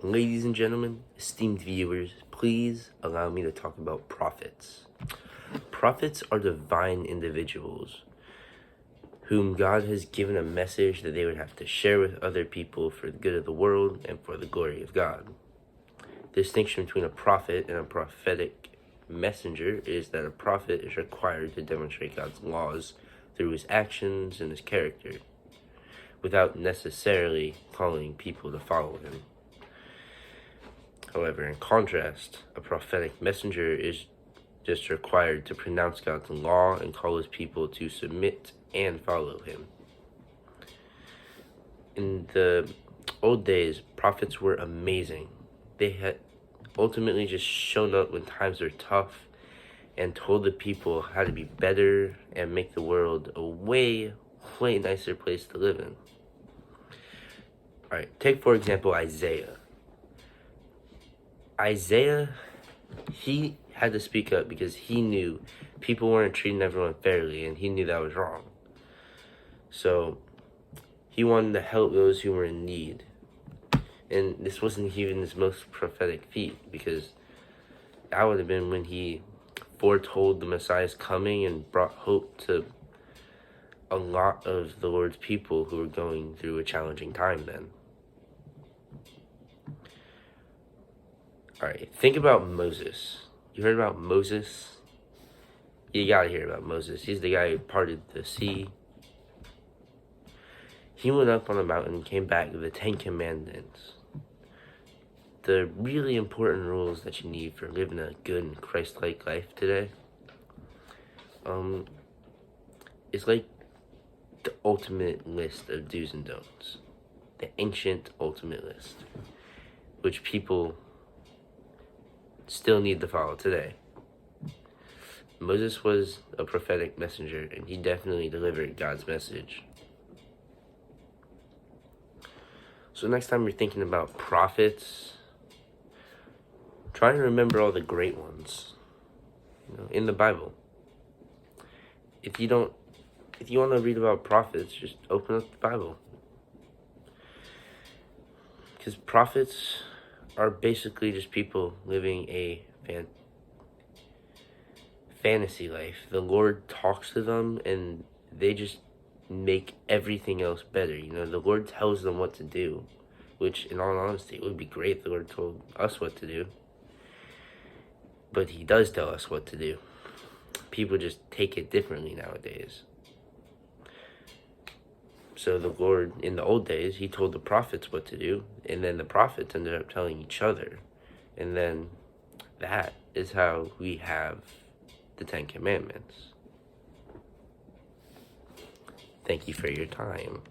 Ladies and gentlemen, esteemed viewers, please allow me to talk about prophets. Prophets are divine individuals whom God has given a message that they would have to share with other people for the good of the world and for the glory of God. The distinction between a prophet and a prophetic messenger is that a prophet is required to demonstrate God's laws through his actions and his character, without necessarily calling people to follow him. However, in contrast, a prophetic messenger is just required to pronounce God's law and call his people to submit and follow him. In the old days, prophets were amazing. They had ultimately just shown up when times were tough and told the people how to be better and make the world a way nicer place to live in. Alright, take for example Isaiah. Isaiah, he had to speak up because he knew people weren't treating everyone fairly, and he knew that was wrong. So he wanted to help those who were in need. And this wasn't even his most prophetic feat, because that would have been when he foretold the Messiah's coming and brought hope to a lot of the Lord's people who were going through a challenging time then. Alright, think about Moses. You heard about Moses? You gotta hear about Moses. He's the guy who parted the sea. He went up on a mountain and came back with the 10 Commandments. The really important rules that you need for living a good and Christ-like life today. It's like the ultimate list of do's and don'ts. The ancient ultimate list, which people still need to follow today. Moses was a prophetic messenger, and he definitely delivered God's message. So next time you're thinking about prophets, try and remember all the great ones, in the Bible. If you want to read about prophets, just open up the Bible. Because prophets are basically just people living a fantasy life. The Lord talks to them and they just make everything else better. The Lord tells them what to do, which in all honesty, it would be great if the Lord told us what to do. But he does tell us what to do. People just take it differently nowadays. So the Lord, in the old days, he told the prophets what to do, and then the prophets ended up telling each other. And then that is how we have the 10 Commandments. Thank you for your time.